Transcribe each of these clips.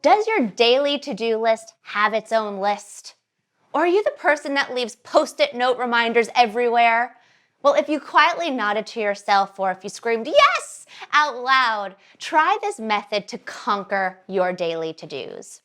Does your daily to-do list have its own list? Or are you the person that leaves Post-it note reminders everywhere? Well, if you quietly nodded to yourself or if you screamed "yes" out loud, try this method to conquer your daily to-dos.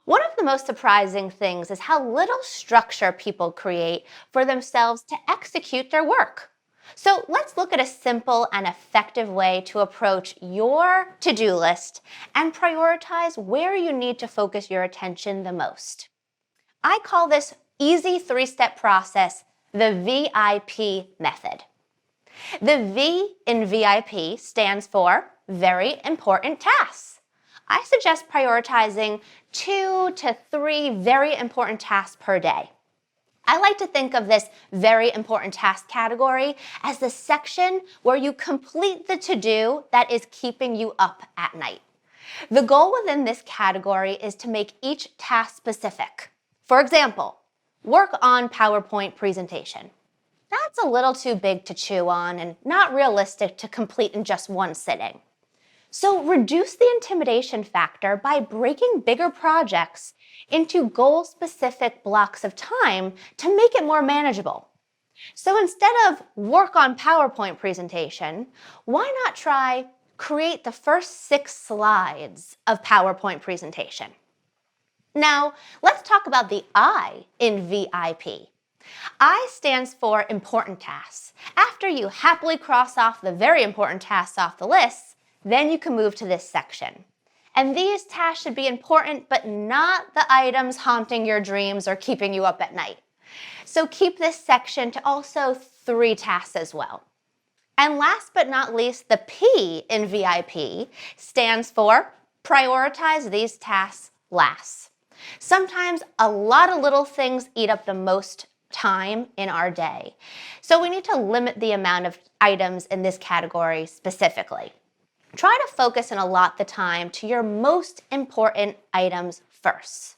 One of the most surprising things is how little structure people create for themselves to execute their work. So let's look at a simple and effective way to approach your to-do list and prioritize where you need to focus your attention the most. I call this easy three-step process the VIP method. The V in VIP stands for very important tasks. I suggest prioritizing 2 to 3 very important tasks per day. I like to think of this very important task category as the section where you complete the to-do that is keeping you up at night. The goal within this category is to make each task specific. For example, work on PowerPoint presentation. That's a little too big to chew on and not realistic to complete in just one sitting. So reduce the intimidation factor by breaking bigger projects into goal-specific blocks of time to make it more manageable. So instead of work on PowerPoint presentation, why not try create the first 6 slides of PowerPoint presentation? Now, let's talk about the I in VIP. I stands for important tasks. After you happily cross off the very important tasks off the list, then you can move to this section. And these tasks should be important, but not the items haunting your dreams or keeping you up at night. So keep this section to also 3 tasks as well. And last but not least, the P in VIP stands for prioritize these tasks last. Sometimes a lot of little things eat up the most time in our day. So we need to limit the amount of items in this category specifically. Try to focus and allot the time to your most important items first.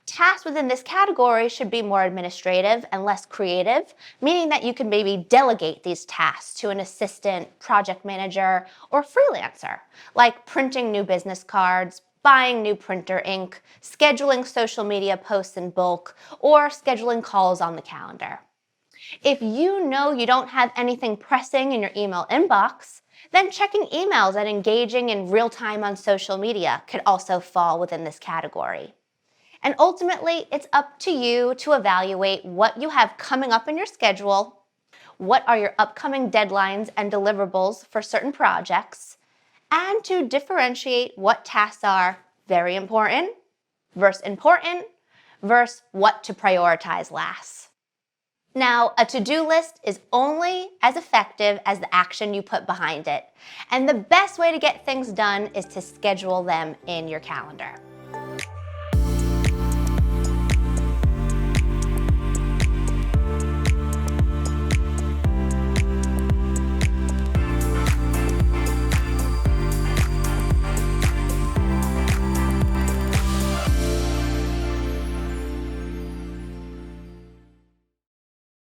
Tasks within this category should be more administrative and less creative, meaning that you can maybe delegate these tasks to an assistant, project manager, or freelancer, like printing new business cards, buying new printer ink, scheduling social media posts in bulk, or scheduling calls on the calendar. If you know you don't have anything pressing in your email inbox, then checking emails and engaging in real time on social media could also fall within this category. And ultimately, it's up to you to evaluate what you have coming up in your schedule, what are your upcoming deadlines and deliverables for certain projects, and to differentiate what tasks are very important versus what to prioritize last. Now, a to-do list is only as effective as the action you put behind it. And the best way to get things done is to schedule them in your calendar.